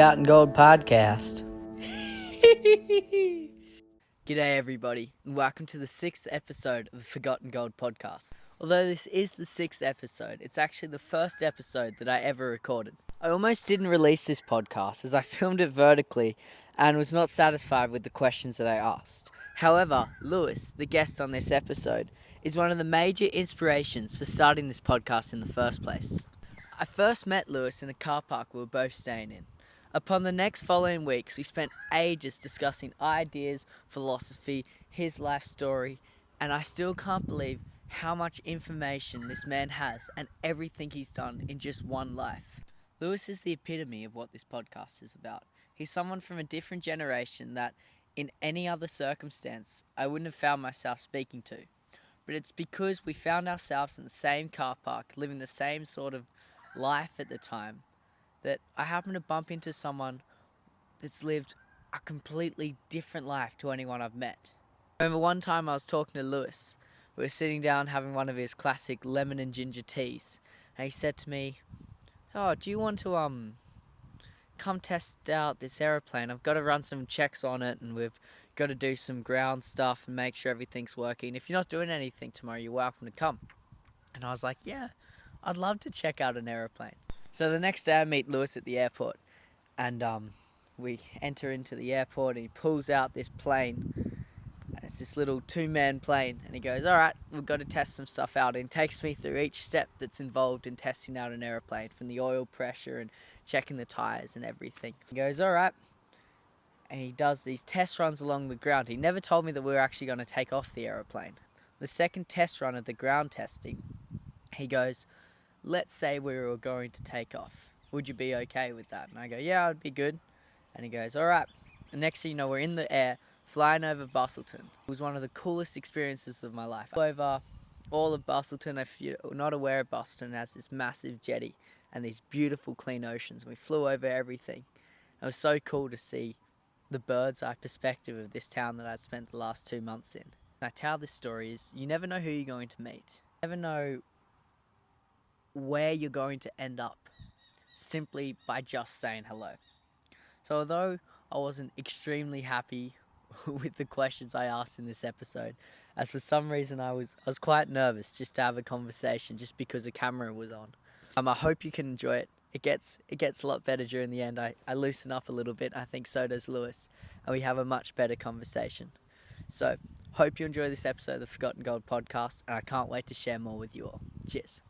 Forgotten Gold podcast. G'day everybody, and welcome to the 6th episode of the Forgotten Gold podcast. Although this is the 6th episode, it's actually the first episode that I ever recorded. I almost didn't release this podcast as I filmed it vertically and was not satisfied with the questions that I asked. However, Lewis, the guest on this episode, is one of the major inspirations for starting this podcast in the first place. I first met Lewis in a car park we were both staying in. Upon the next following weeks, we spent ages discussing ideas, philosophy, his life story, and I still can't believe how much information this man has and everything he's done in just one life. Lewis is the epitome of what this podcast is about. He's someone from a different generation that, in any other circumstance, I wouldn't have found myself speaking to. But it's because we found ourselves in the same car park, living the same sort of life at the time, that I happen to bump into someone that's lived a completely different life to anyone I've met. I remember one time I was talking to Lewis. We were sitting down having one of his classic lemon and ginger teas, and he said to me, "Oh, do you want to come test out this aeroplane? I've got to run some checks on it, and we've got to do some ground stuff and make sure everything's working. If you're not doing anything tomorrow, you're welcome to come." And I was like, "Yeah, I'd love to check out an aeroplane." So the next day I meet Lewis at the airport, and we enter into the airport, and he pulls out this plane, and it's this little two-man plane, and he goes, "Alright, we've got to test some stuff out," and takes me through each step that's involved in testing out an aeroplane, from the oil pressure and checking the tyres and everything. He goes, "Alright," and he does these test runs along the ground. He never told me that we were actually going to take off the aeroplane. The second test run of the ground testing, he goes, "Let's say we were going to take off. Would you be okay with that?" And I go, "Yeah, I'd be good." And he goes, "Alright." And next thing you know, we're in the air, flying over Bustleton. It was one of the coolest experiences of my life. Over all of Bustleton, if you're not aware of Bustleton, it has this massive jetty and these beautiful clean oceans. We flew over everything. It was so cool to see the bird's eye perspective of this town that I'd spent the last 2 months in. And I tell this story is, you never know who you're going to meet. You never know where you're going to end up simply by just saying hello. So although I wasn't extremely happy with the questions I asked in this episode, as for some reason I was quite nervous just to have a conversation just because the camera was on. I hope you can enjoy it. It gets a lot better during the end. I loosen up a little bit. I think so does Lewis, and we have a much better conversation. So hope you enjoy this episode of the Forgotten Gold podcast, and I can't wait to share more with you all. Cheers.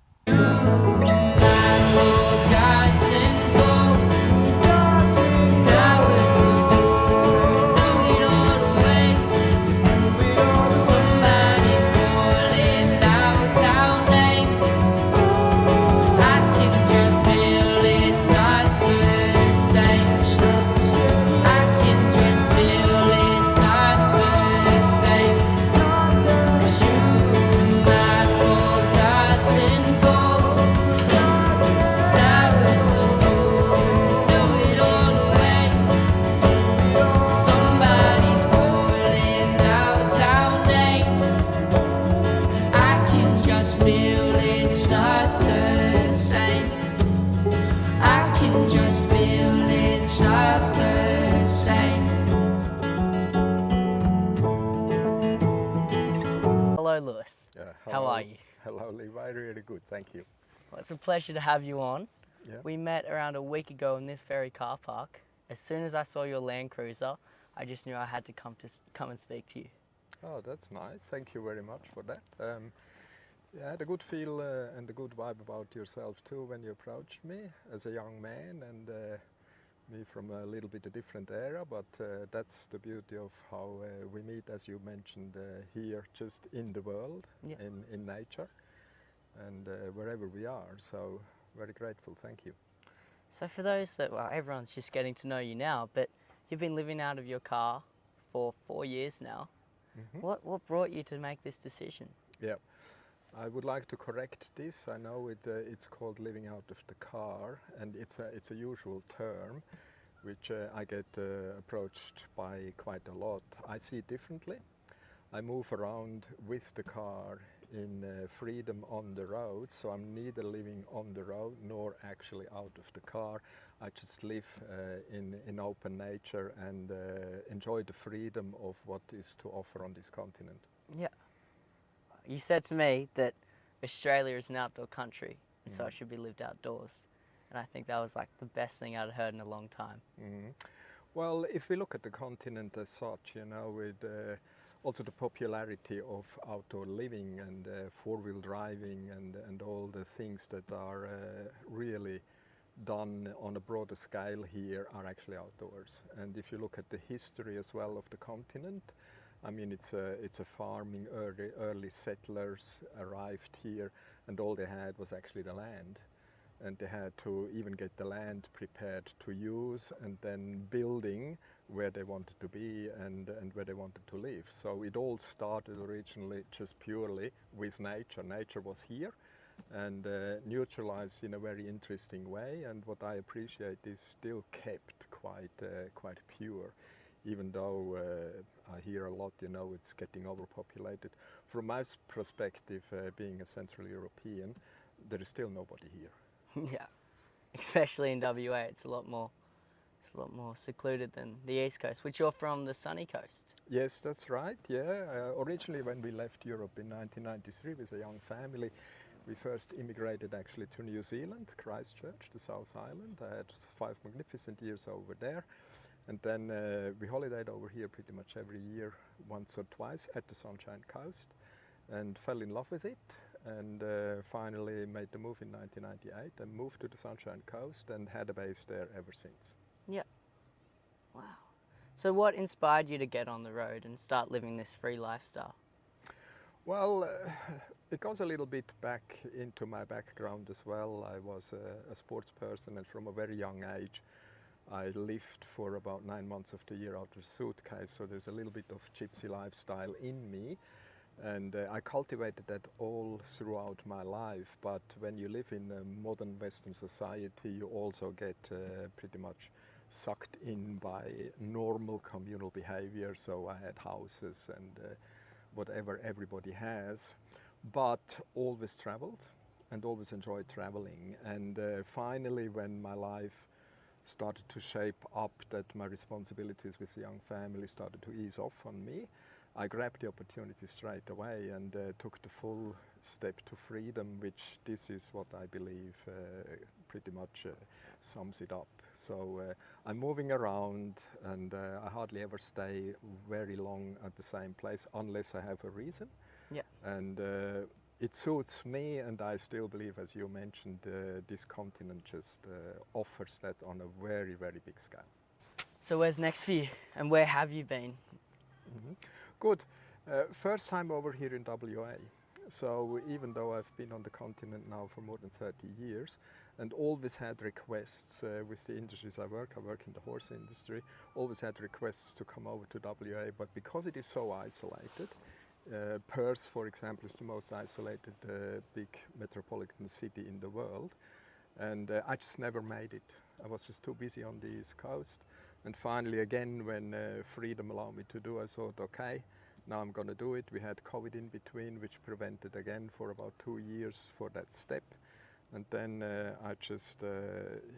Hello, Lewis. How are you? Hello, Levi. Really good, thank you. Well, it's a pleasure to have you on. Yeah. We met around a week ago in this very car park. As soon as I saw your Land Cruiser, I just knew I had to come and speak to you. Oh, that's nice. Thank you very much for that. I had a good feel and a good vibe about yourself too when you approached me as a young man, and me from a little bit a different era, but that's the beauty of how we meet, as you mentioned, here just in the world, Yeah. in nature, and wherever we are. So very grateful, thank you. So for those that, well, everyone's just getting to know you now, but you've been living out of your car for 4 years now. Mm-hmm. What brought you to make this decision? Yeah, I would like to correct this. I know it's called living out of the car, and it's a usual term, which I get approached by quite a lot. I see it differently. I move around with the car in freedom on the road. So I'm neither living on the road nor actually out of the car. I just live in open nature and enjoy the freedom of what is to offer on this continent. Yeah. You said to me that Australia is an outdoor country, and so it should be lived outdoors. And I think that was like the best thing I'd heard in a long time. Well, if we look at the continent as such, with also the popularity of outdoor living and four-wheel driving and all the things that are really done on a broader scale here are actually outdoors. And if you look at the history as well of the continent, I mean, it's a farming. Early settlers arrived here, and all they had was actually the land. And they had to even get the land prepared to use, and then building where they wanted to be and where they wanted to live. So it all started originally just purely with nature. Nature was here and neutralized in a very interesting way. And what I appreciate is still kept quite pure, even though I hear a lot, it's getting overpopulated. From my perspective, being a Central European, there is still nobody here. Yeah, especially in WA, it's a lot more secluded than the East Coast, which you're from the sunny coast. Yes, that's right. Yeah, originally when we left Europe in 1993 with a young family, we first immigrated actually to New Zealand, Christchurch, the South Island. I had 5 magnificent years over there, and then we holidayed over here pretty much every year, once or twice at the Sunshine Coast, and fell in love with it. And finally made the move in 1998 and moved to the Sunshine Coast and had a base there ever since. Yeah. Wow. So what inspired you to get on the road and start living this free lifestyle? Well, it goes a little bit back into my background as well. I was a sports person, and from a very young age I lived for about 9 months of the year out of a suitcase, so there's a little bit of gypsy lifestyle in me. And I cultivated that all throughout my life, but when you live in a modern Western society, you also get pretty much sucked in by normal communal behavior. So I had houses and whatever everybody has, but always traveled and always enjoyed traveling. And finally, when my life started to shape up, that my responsibilities with the young family started to ease off on me, I grabbed the opportunity straight away and took the full step to freedom, which this is what I believe pretty much sums it up. So I'm moving around, and I hardly ever stay very long at the same place unless I have a reason. Yeah. And it suits me, and I still believe, as you mentioned, this continent just offers that on a very, very big scale. So where's next for you, and where have you been? Good. First time over here in WA. So even though I've been on the continent now for more than 30 years and always had requests with the industries I work in the horse industry, always had requests to come over to WA, but because it is so isolated, Perth, for example, is the most isolated big metropolitan city in the world, and I just never made it. I was just too busy on the East Coast. And finally, again, when freedom allowed me to do, I thought, okay, now I'm going to do it. We had COVID in between, which prevented again for about 2 years for that step. And then I just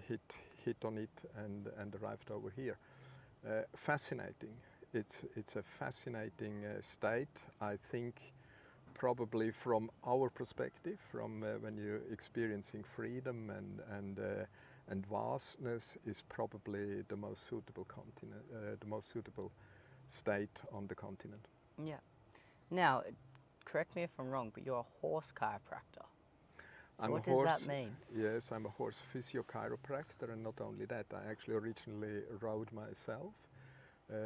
hit on it and arrived over here. Fascinating. It's a fascinating state. I think probably from our perspective, from when you're experiencing freedom and vastness, is probably the most suitable continent, the most suitable state on the continent. Yeah. Now, correct me if I'm wrong, but you're a horse chiropractor. So what does that mean? Yes, I'm a horse physio chiropractor, and not only that, I actually originally rode myself,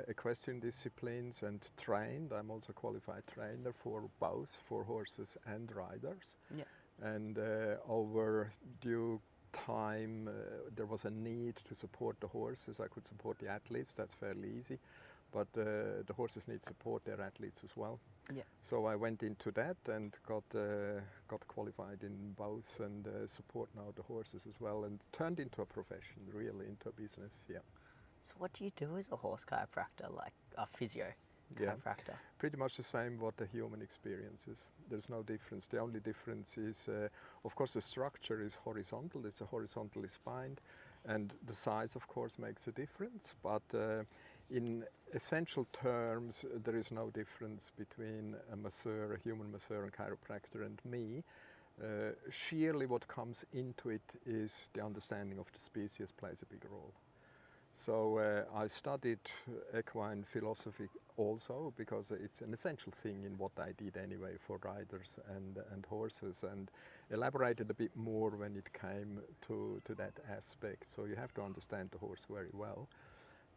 equestrian disciplines, and trained. I'm also a qualified trainer for both, for horses and riders. Yeah. And over due time, there was a need to support the horses. I could support the athletes, that's fairly easy, but the horses need support their athletes as well. Yeah. So I went into that and got qualified in both, and support now the horses as well, and turned into a profession, really into a business. Yeah. So what do you do as a horse chiropractor, like a physio? Yeah. chiropractor? Pretty much the same what the human experiences. There's no difference. The only difference is, of course, the structure is horizontal. It's a horizontally spined, and the size, of course, makes a difference. But in essential terms, there is no difference between a masseur, a human masseur and chiropractor, and me. Sheerly what comes into it is the understanding of the species plays a big role. So I studied equine philosophy also because it's an essential thing in what I did anyway for riders and horses, and elaborated a bit more when it came to that aspect. So you have to understand the horse very well.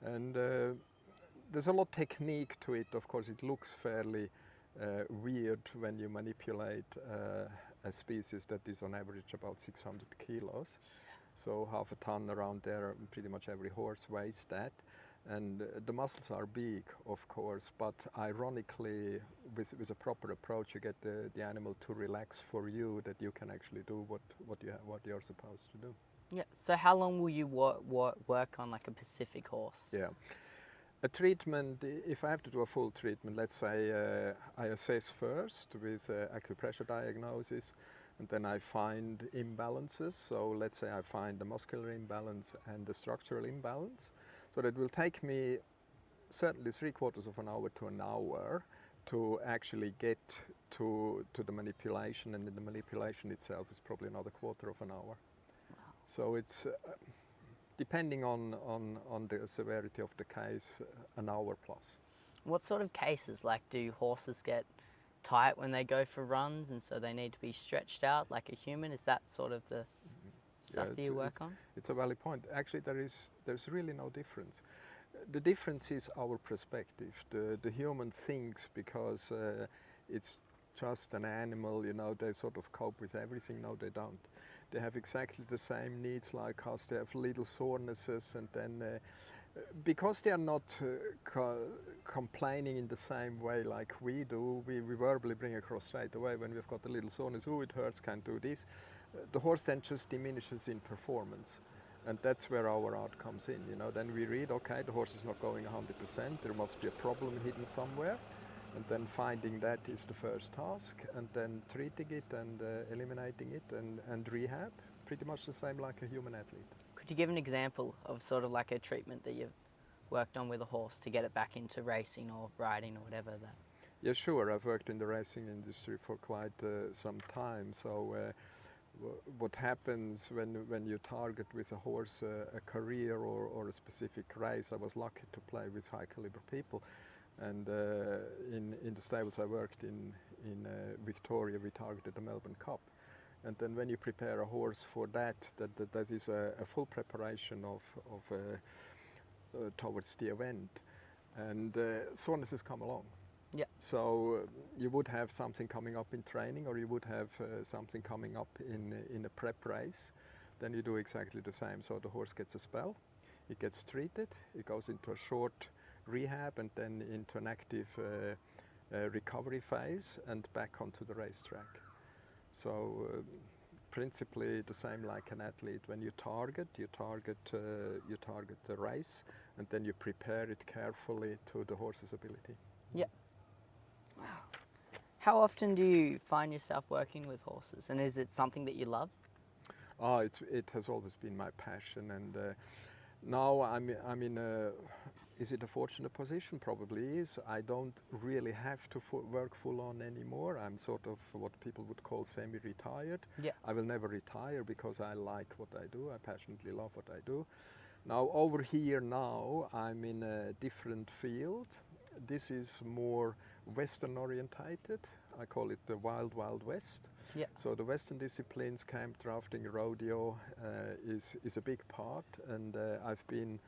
And there's a lot of technique to it. Of course, it looks fairly weird when you manipulate a species that is on average about 600 kilos. So half a ton around there, pretty much every horse weighs that. And the muscles are big, of course, but ironically, with a proper approach, you get the animal to relax for you, that you can actually do what you're supposed to do. Yeah. So how long will you work on like a Pacific horse? Yeah. A treatment, if I have to do a full treatment, let's say I assess first with acupressure diagnosis, and then I find imbalances. So let's say I find the muscular imbalance and the structural imbalance. So that will take me certainly 3/4 of an hour to an hour to actually get to the manipulation, and then the manipulation itself is probably another 1/4 of an hour. Wow. So it's depending on the severity of the case, an hour plus. What sort of cases, like, do horses get tight when they go for runs and so they need to be stretched out like a human? Is that sort of the stuff that you work on? It's a valid point. Actually, there's really no difference. The difference is our perspective. The human thinks because it's just an animal, you know, they sort of cope with everything. No, they don't. They have exactly the same needs like us. They have little sorenesses, and then because they are not complaining in the same way like we do, we verbally bring across straight away when we've got a little soreness, oh, it hurts, can't do this. The horse then just diminishes in performance. And that's where our art comes in, you know. Then we read, okay, the horse is not going 100%, there must be a problem hidden somewhere. And then finding that is the first task, and then treating it and eliminating it and rehab, pretty much the same like a human athlete. Could you give an example of sort of like a treatment that you've worked on with a horse to get it back into racing or riding or whatever that? Yeah, sure. I've worked in the racing industry for quite some time. So what happens when you target with a horse a career or a specific race? I was lucky to play with high caliber people. And in the stables I worked in Victoria, we targeted the Melbourne Cup. And then when you prepare a horse for that is a full preparation towards the event. And sorenesses come along. Yeah. So you would have something coming up in training, or you would have something coming up in a prep race. Then you do exactly the same. So the horse gets a spell, it gets treated, it goes into a short rehab, and then into an active recovery phase, and back onto the racetrack. So principally the same like an athlete. When you target the race, and then you prepare it carefully to the horse's ability. Yeah. Wow. How often do you find yourself working with horses, and is it something that you love? Oh, it has always been my passion, and now I'm in a. Is it a fortunate position? Probably is. I don't really have to work full on anymore. I'm sort of what people would call semi-retired. Yeah. I will never retire because I like what I do. I passionately love what I do. Now over here now, I'm in a different field. This is more Western orientated. I call it the Wild Wild West. Yeah. So the Western disciplines, camp, drafting, rodeo is a big part, and I've been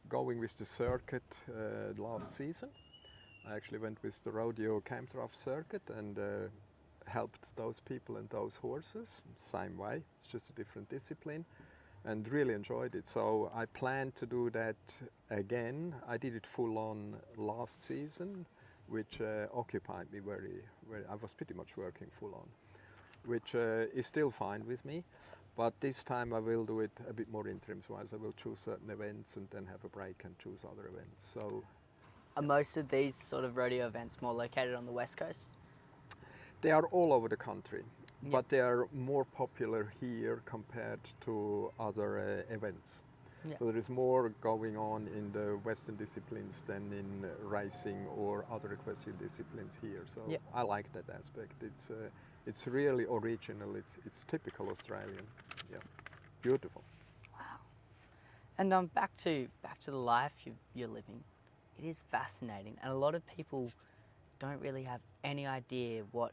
going with the circuit last season. I actually went with the rodeo camp draft circuit and helped those people and those horses. Same way, it's just a different discipline, and really enjoyed it. So I plan to do that again. I did it full on last season, which occupied me very. I was pretty much working full on, which is still fine with me. But this time I will do it a bit more interims-wise. I will choose certain events and then have a break and choose other events. So Are most of these sort of rodeo events more located on the West Coast? They are all over the country, Yep. but they are more popular here compared to other events. Yep. So there is more going on in the Western disciplines than in racing or other equestrian disciplines here. So Yep. I like that aspect. It's really original. It's typical Australian. Yeah, beautiful. Wow. And back to the life you're living. It is fascinating, and a lot of people don't really have any idea what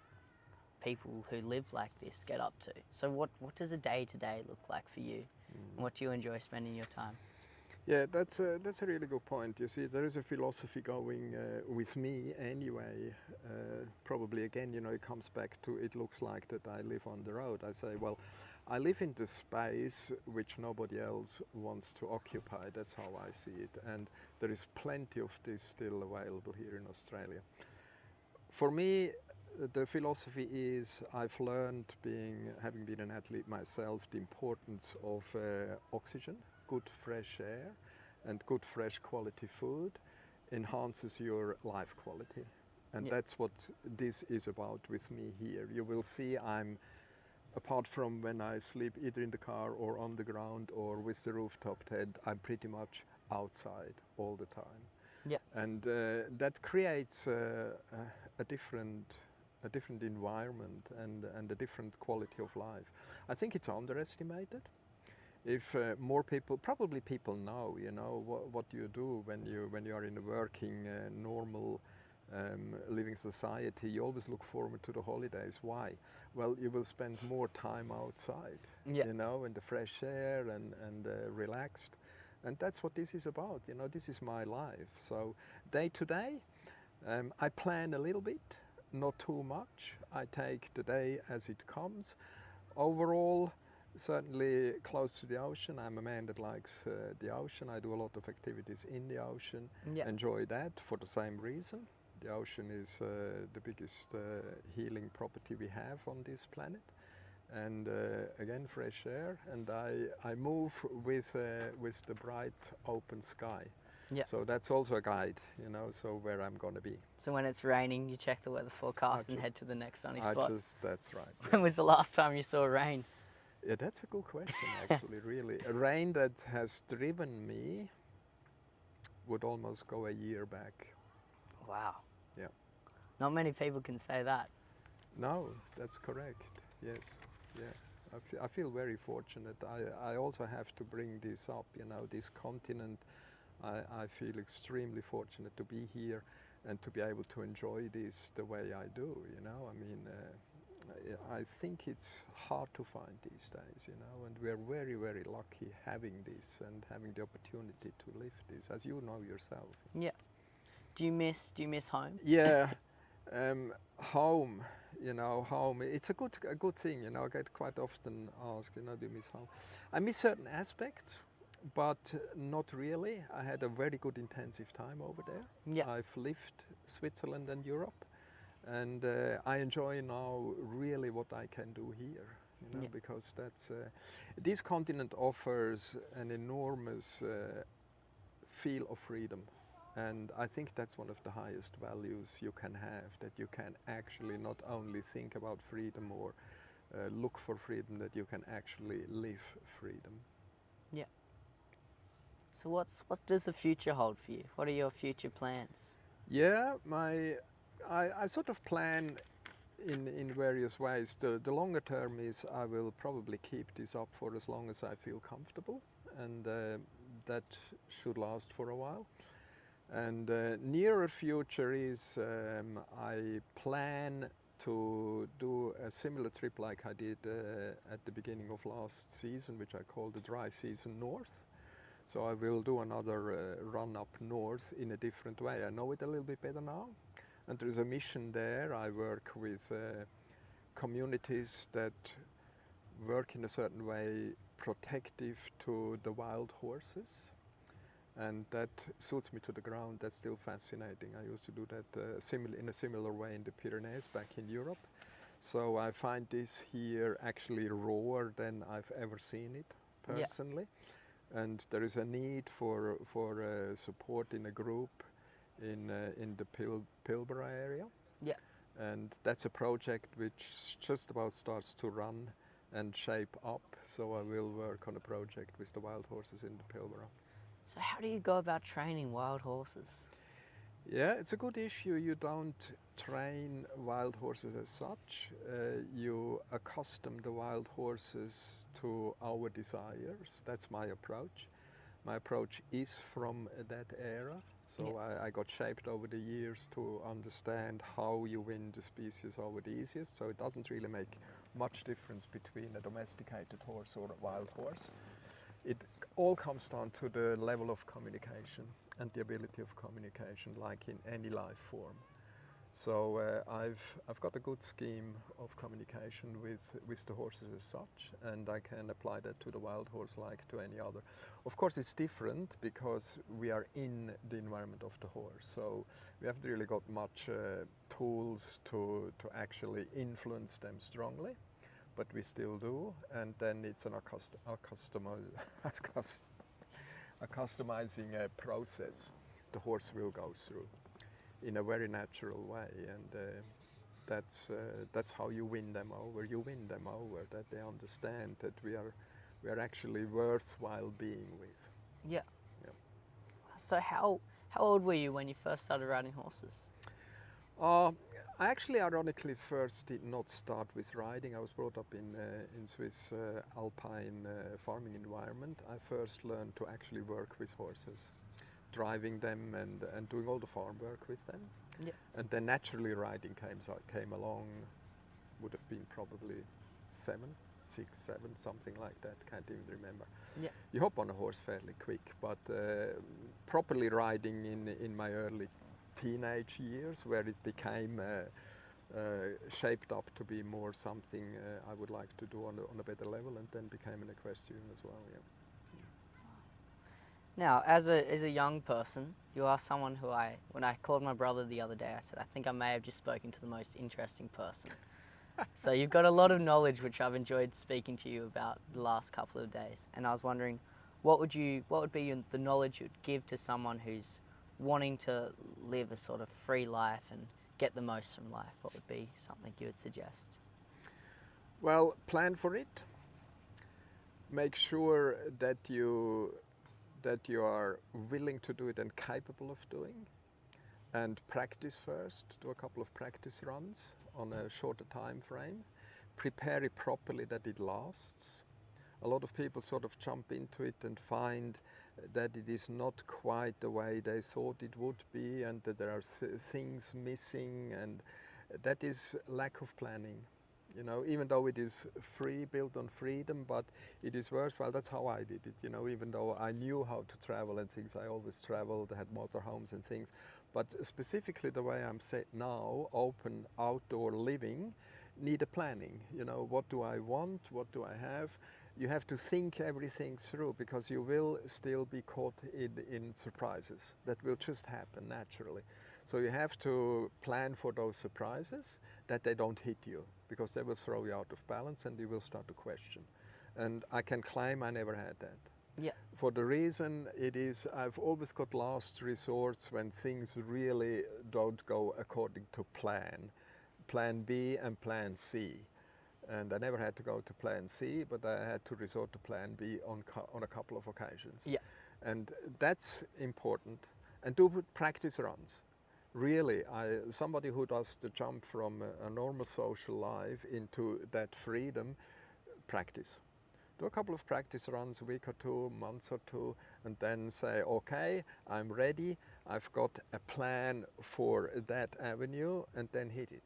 people who live like this get up to. So what does a day to day look like for you? And what do you enjoy spending your time? Yeah, that's a really good point. You see, there is a philosophy going with me anyway. Probably again, it comes back to it looks like that I live on the road. I say, well, I live in the space which nobody else wants to occupy. That's how I see it. And there is plenty of this still available here in Australia. For me, the philosophy is I've learned, having been an athlete myself, the importance of oxygen, good fresh air, and good fresh quality food enhances your life quality. And Yep. that's what this is about with me here. You will see apart from when I sleep either in the car or on the ground or with the rooftop tent, I'm pretty much outside all the time. Yep. And that creates a different environment and a different quality of life. I think it's underestimated. If more people, probably people know, what you do when you are in a working, normal, living society. You always look forward to the holidays. Why? Well, you will spend more time outside, Yep. in the fresh air and relaxed. And that's what this is about. This is my life. So day to day, I plan a little bit, not too much. I take the day as it comes. Overall, certainly close to the ocean. I'm a man that likes the ocean. I do a lot of activities in the ocean. Yep. Enjoy that for the same reason. The ocean is the biggest healing property we have on this planet. And again, fresh air. And I move with the bright open sky. Yep. So that's also a guide, so where I'm going to be. So when it's raining, you check the weather forecast and head to the next sunny spot. That's right. Yeah. When was the last time you saw rain? Yeah, that's a good question, actually, really. A rain that has driven me would almost go a year back. Wow. Yeah. Not many people can say that. No, that's correct. Yes. Yeah. I feel very fortunate. I also have to bring this up, this continent. I feel extremely fortunate to be here and to be able to enjoy this the way I do, I think it's hard to find these days, and we're very, very lucky having this and having the opportunity to live this, as you know yourself. Yeah. Do you miss home? Yeah, home. Home. It's a good thing. I get quite often asked, do you miss home? I miss certain aspects, but not really. I had a very good intensive time over there. Yeah. I've lived Switzerland and Europe. And I enjoy now really what I can do here, Yeah. because this continent offers an enormous feel of freedom. And I think that's one of the highest values you can have, that you can actually not only think about freedom or look for freedom, that you can actually live freedom. Yeah. So what does the future hold for you? What are your future plans? Yeah, I sort of plan in various ways. The longer term is I will probably keep this up for as long as I feel comfortable, and that should last for a while. And nearer future is I plan to do a similar trip like I did at the beginning of last season, which I call the dry season north. So I will do another run up north in a different way. I know it a little bit better now. And there is a mission there. I work with communities that work in a certain way protective to the wild horses. And that suits me to the ground. That's still fascinating. I used to do that in a similar way in the Pyrenees back in Europe. So I find this here actually rawer than I've ever seen it personally. Yeah. And there is a need for support in a group in the Pilbara area. Yeah. And that's a project which just about starts to run and shape up. So I will work on a project with the wild horses in the Pilbara. So how do you go about training wild horses? Yeah, it's a good issue. You don't train wild horses as such. You accustom the wild horses to our desires. That's my approach. My approach is from that era. So I got shaped over the years to understand how you win the species over the easiest. So it doesn't really make much difference between a domesticated horse or a wild horse. It all comes down to the level of communication and the ability of communication, like in any life form. So I've got a good scheme of communication with the horses as such, and I can apply that to the wild horse like to any other. Of course, it's different because we are in the environment of the horse, so we haven't really got much tools to actually influence them strongly, but we still do, and then it's an customizing process the horse will go through in a very natural way, and that's how you win them over. You win them over, that they understand that we are actually worthwhile being with. Yeah. Yeah. So how old were you when you first started riding horses? I actually, ironically, first did not start with riding. I was brought up in Swiss alpine farming environment. I first learned to actually work with horses, driving them and doing all the farm work with them. Yeah. And then naturally riding came along, would have been probably 6, 7, something like that, can't even remember. Yeah. You hop on a horse fairly quick, but properly riding in my early teenage years, where it became shaped up to be more something I would like to do on a better level, and then became an equestrian as well. Yeah. Now, as a young person, you are someone who when I called my brother the other day, I said, I think I may have just spoken to the most interesting person. So you've got a lot of knowledge, which I've enjoyed speaking to you about the last couple of days. And I was wondering, what would be the knowledge you'd give to someone who's wanting to live a sort of free life and get the most from life? What would be something you would suggest? Well, plan for it. Make sure that you are willing to do it and capable of doing, and practice first. Do a couple of practice runs on a shorter time frame. Prepare it properly that it lasts. A lot of people sort of jump into it and find that it is not quite the way they thought it would be, and that there are things missing, and that is lack of planning. You know, even though it is free, built on freedom, but it is worthwhile. That's how I did it. You know, even though I knew how to travel and things, I always traveled, had motorhomes and things. But specifically the way I'm set now, open outdoor living, need a planning. You know, what do I want? What do I have? You have to think everything through, because you will still be caught in surprises that will just happen naturally. So you have to plan for those surprises, that they don't hit you, because they will throw you out of balance and you will start to question. And I can claim I never had that. Yeah. For the reason it is, I've always got last resorts when things really don't go according to plan. Plan B and plan C. And I never had to go to plan C, but I had to resort to plan B on a couple of occasions. Yeah. And that's important. And do practice runs. Really, somebody who does the jump from a normal social life into that freedom, practice. Do a couple of practice runs, a week or two, months or two, and then say, okay, I'm ready, I've got a plan for that avenue, and then hit it.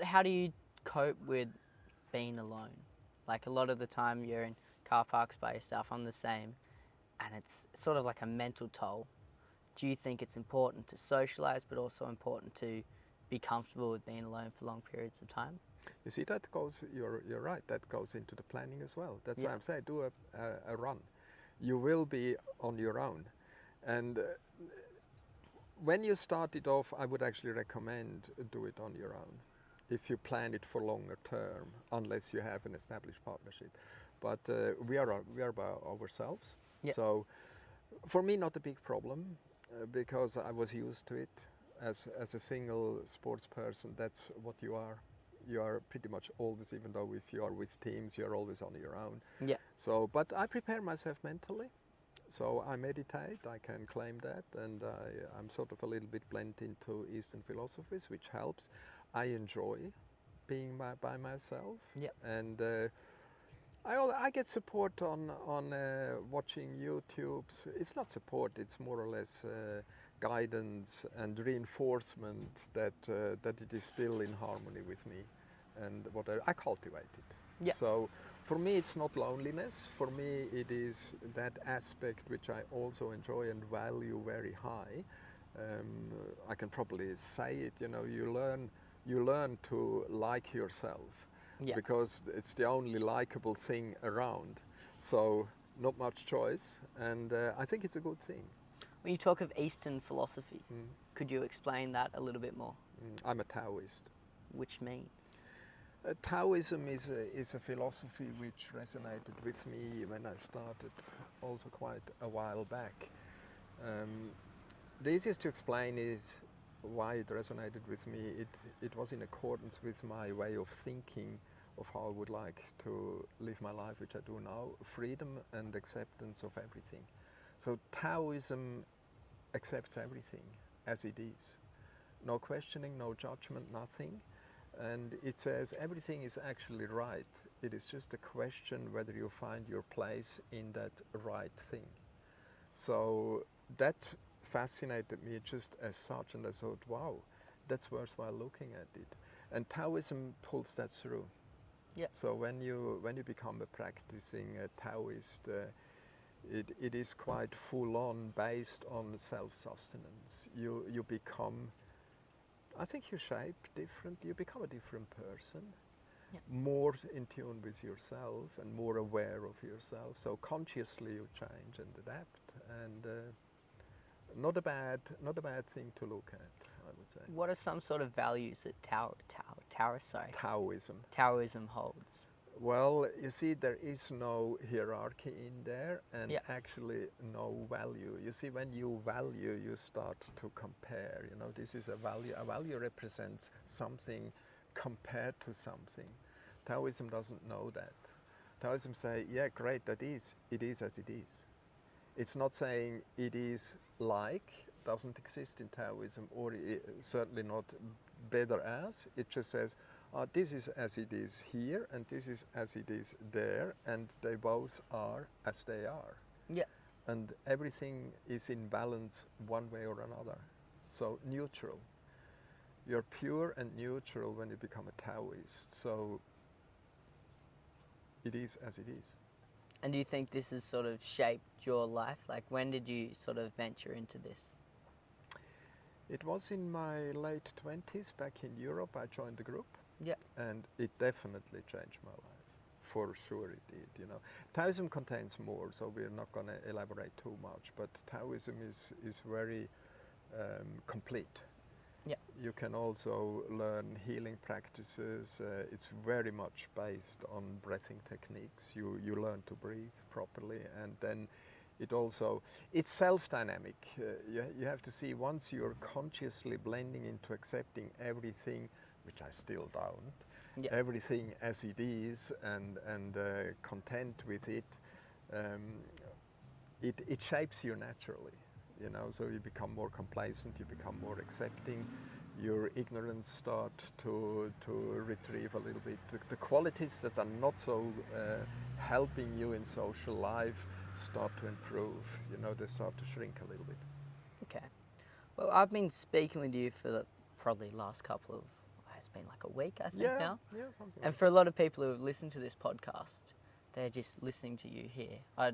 How do you cope with being alone? Like, a lot of the time you're in car parks by yourself. I'm the same, and it's sort of like a mental toll. Do you think it's important to socialize, but also important to be comfortable with being alone for long periods of time? You see, that goes, you're right, that goes into the planning as well. That's why I'm saying, do a run. You will be on your own. And when you start it off, I would actually recommend do it on your own, if you plan it for longer term, unless you have an established partnership. But we are by ourselves. Yeah. So for me, not a big problem. because I was used to it. As a single sports person, that's what you are. You are pretty much always, even though if you are with teams, you're always on your own. Yeah. So, but I prepare myself mentally. So I meditate, I can claim that, and I'm sort of a little bit blended into Eastern philosophies, which helps. I enjoy being by myself, Yeah. and I get support on watching YouTubes. It's not support; it's more or less guidance and reinforcement that it is still in harmony with me, and what I cultivate it. Yeah. So for me, it's not loneliness. For me, it is that aspect which I also enjoy and value very high. I can probably say it. You learn to like yourself, Yeah. because it's the only likable thing around. So not much choice, and I think it's a good thing. When you talk of Eastern philosophy, Mm. could you explain that a little bit more? I'm a Taoist. Which means? Taoism is a philosophy which resonated with me when I started, also quite a while back. The easiest to explain is why it resonated with me. It was in accordance with my way of thinking of how I would like to live my life, which I do now, freedom and acceptance of everything. So Taoism accepts everything as it is. No questioning, no judgment, nothing. And it says everything is actually right. It is just a question whether you find your place in that right thing. So that fascinated me just as such, and I thought, wow, that's worthwhile looking at it. And Taoism pulls that through. Yeah. So when you become a practicing Taoist, it is quite full on, based on self-sustenance. You become, I think you shape different. You become a different person, Yeah. more in tune with yourself and more aware of yourself. So consciously you change and adapt, and not a bad thing to look at, I would say. What are some sort of values that Taoism holds? Well, you see, there is no hierarchy in there, and Yeah. actually no value. You see, when you value, you start to compare. This is a value. A value represents something compared to something. Taoism doesn't know that. Taoism say, yeah, great, it is as it is. It's not saying it is like, doesn't exist in Taoism, or certainly not better as. It just says, this is as it is here, and this is as it is there, and they both are as they are. Yeah. And everything is in balance one way or another. So neutral. You're pure and neutral when you become a Taoist. So it is as it is. And do you think this has sort of shaped your life? Like, when did you sort of venture into this? It was in my late 20s, back in Europe. I joined the group. Yeah. And it definitely changed my life. For sure it did, Taoism contains more, so we're not going to elaborate too much, but Taoism is very complete. Yeah. You can also learn healing practices. It's very much based on breathing techniques. You learn to breathe properly, and then it's self-dynamic. You have to see, once you're consciously blending into accepting everything, which I still don't, Yeah. everything as it is, and content with it, it shapes you naturally, so you become more complacent, you become more accepting, your ignorance start to retrieve a little bit. The qualities that are not so helping you in social life start to improve, they start to shrink a little bit. Okay. Well, I've been speaking with you for probably last couple of, it's been like a week, I think, now. Yeah, something And like for a lot of people who have listened to this podcast, they're just listening to you here. I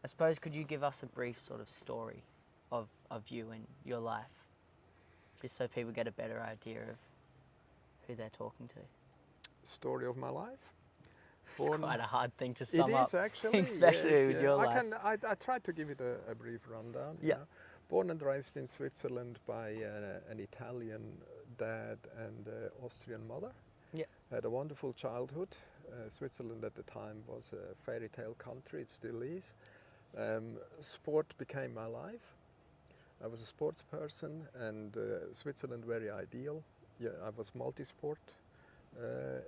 suppose, could you give us a brief sort of story of you and your life, just so people get a better idea of who they're talking to? Story of my life? It's quite a hard thing to sum up. It is actually, especially yes, with your life. I tried to give it a brief rundown. Yeah. Born and raised in Switzerland by an Italian dad and Austrian mother. Yeah. Had a wonderful childhood. Switzerland at the time was a fairy tale country. It still is. Sport became my life. I was a sports person, and Switzerland very ideal. Yeah, I was multi-sport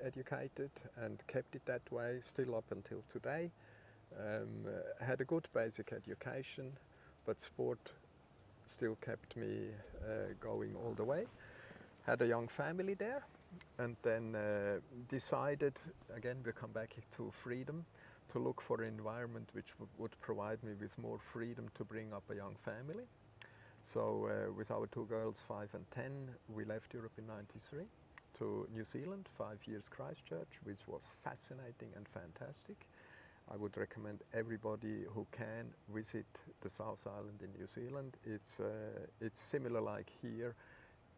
educated and kept it that way still up until today. Had a good basic education, but sport still kept me going all the way. Had a young family there, and then decided, again we come back to freedom, to look for an environment which would provide me with more freedom to bring up a young family. So with our two girls, 5 and 10, we left Europe in '93 to New Zealand, 5 years Christchurch, which was fascinating and fantastic. I would recommend everybody who can visit the South Island in New Zealand. It's similar like here.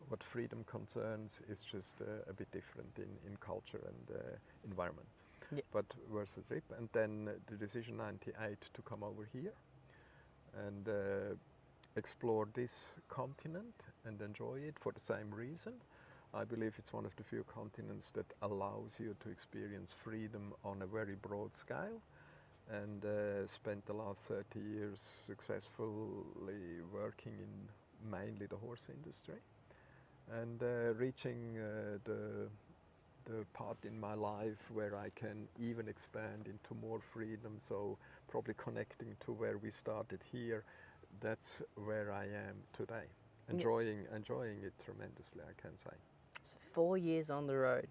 What freedom concerns is just a bit different in culture and environment. Yeah. But worth the trip. And then the decision '98 to come over here and explore this continent and enjoy it for the same reason. I believe it's one of the few continents that allows you to experience freedom on a very broad scale, and spent the last 30 years successfully working in mainly the horse industry, and reaching the part in my life where I can even expand into more freedom, so probably connecting to where we started here. That's where I am today. Enjoying it tremendously, I can say. So 4 years on the road.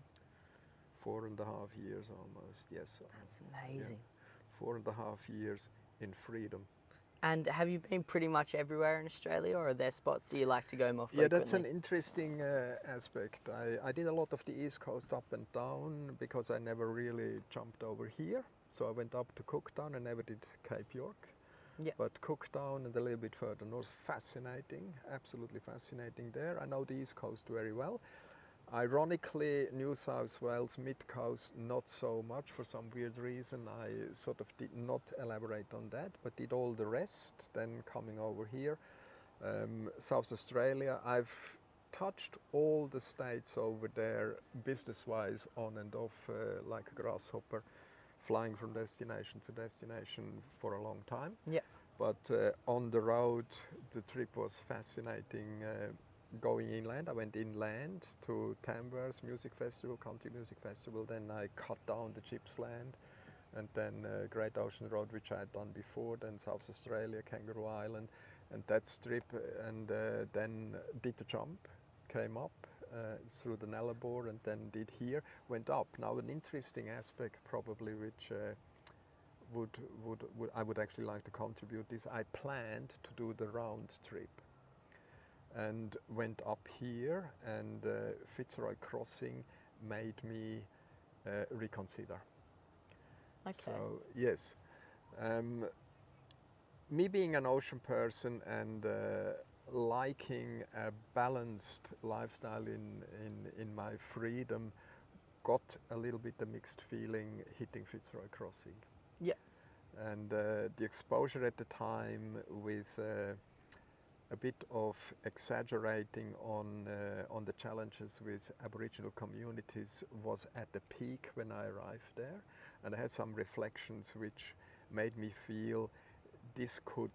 4.5 years almost, yes. That's amazing. Yeah. 4.5 years in freedom. And have you been pretty much everywhere in Australia, or are there spots that you like to go more frequently? Yeah, that's an interesting aspect. I did a lot of the East Coast up and down because I never really jumped over here. So I went up to Cooktown. I never did Cape York. Yeah. But Cooktown and a little bit further north, fascinating, absolutely fascinating there. I know the East Coast very well. Ironically, New South Wales, mid-coast, not so much for some weird reason. I sort of did not elaborate on that, but did all the rest, then coming over here. South Australia, I've touched all the states over there, business-wise, on and off, like a grasshopper, flying from destination to destination for a long time. Yeah. But on the road, the trip was fascinating. Going inland, I went inland to Tamworth Music Festival, Country Music Festival. Then I cut down the Gippsland, and then Great Ocean Road, which I had done before. Then South Australia, Kangaroo Island, and that strip. And then did the jump, came up through the Nullarbor, and then did here, went up. Now an interesting aspect, probably, which I would actually like to contribute is I planned to do the round trip, and went up here, and Fitzroy Crossing made me reconsider. Okay. So yes, me being an ocean person and liking a balanced lifestyle in my freedom, got a little bit a mixed feeling hitting Fitzroy Crossing. Yeah. And the exposure at the time with a bit of exaggerating on the challenges with Aboriginal communities was at the peak when I arrived there, and I had some reflections which made me feel this could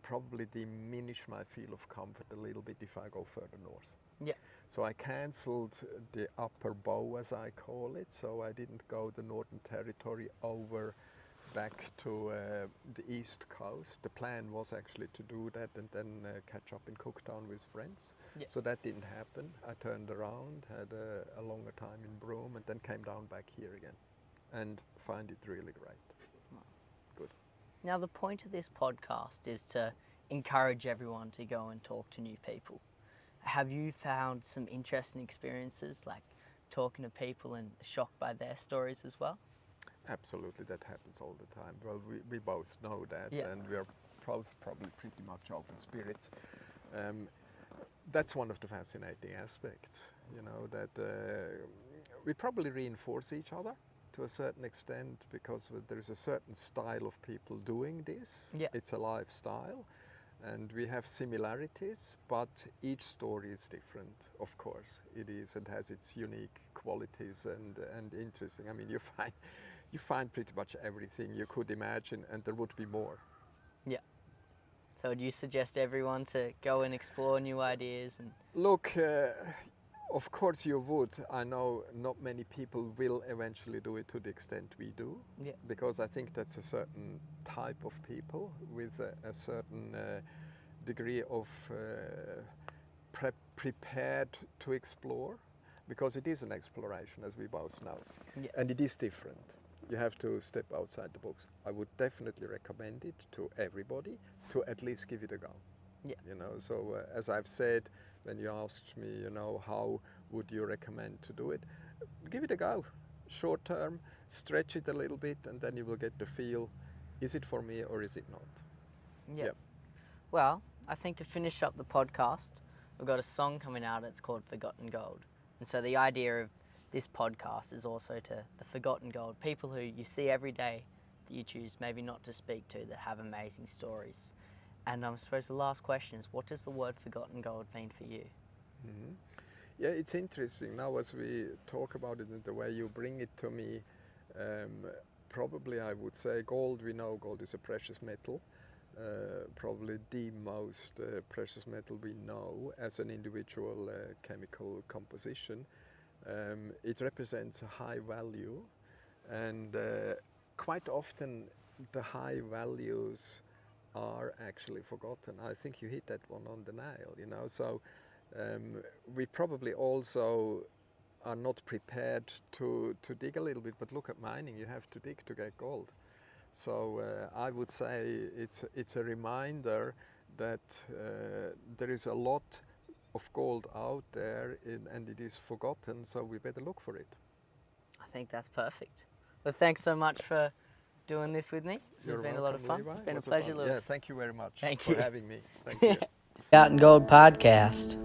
probably diminish my feel of comfort a little bit if I go further north. Yeah. So I cancelled the upper bow, as I call it, so I didn't go the Northern Territory over back to the East Coast. The plan was actually to do that and then catch up in Cooktown with friends. Yeah. So that didn't happen. I turned around, had a longer time in Broome, and then came down back here again and find it really great. Wow. Good. Now, the point of this podcast is to encourage everyone to go and talk to new people. Have you found some interesting experiences, like talking to people and shocked by their stories as well? Absolutely, that happens all the time. Well, we both know that, Yeah. and we are both probably pretty much open spirits. That's one of the fascinating aspects, you know, that we probably reinforce each other to a certain extent, because there is a certain style of people doing this. Yeah. It's a lifestyle, and we have similarities, but each story is different, of course. It is, and has its unique qualities and interesting. I mean, you find pretty much everything you could imagine, and there would be more. Yeah. So would you suggest everyone to go and explore new ideas? And Look, of course you would. I know not many people will eventually do it to the extent we do, Yeah. because I think that's a certain type of people with a certain degree of prepared to explore, because it is an exploration, as we both know, Yeah. and it is different. You have to step outside the box. I would definitely recommend it to everybody to at least give it a go. Yeah. You know, so as I've said, when you asked me, you know, how would you recommend to do it, give it a go. Short term, stretch it a little bit, and then you will get the feel, is it for me or is it not? Yeah. Yep. Well, I think to finish up the podcast, we've got a song coming out. It's called Forgotten Gold. And so the idea of this podcast is also to the forgotten gold, people who you see every day that you choose maybe not to speak to, that have amazing stories. And I suppose the last question is, what does the word forgotten gold mean for you? Mm-hmm. Yeah, it's interesting now as we talk about it and the way you bring it to me. Probably I would say gold, we know gold is a precious metal, probably the most precious metal we know as an individual chemical composition. It represents a high value, and quite often the high values are actually forgotten. I think you hit that one on the nail, you know. So we probably also are not prepared to dig a little bit, but look at mining, you have to dig to get gold. So I would say it's a reminder that there is a lot of gold out there and it is forgotten, so we better look for it. I think that's perfect. Well, thanks so much for doing this with me. This You're has been a lot of fun. welcome, Levi. It's been a Was it pleasure, fun? Lewis. Yeah, thank you very much Thank for you. having me. Thank you. Forgotten Gold Podcast.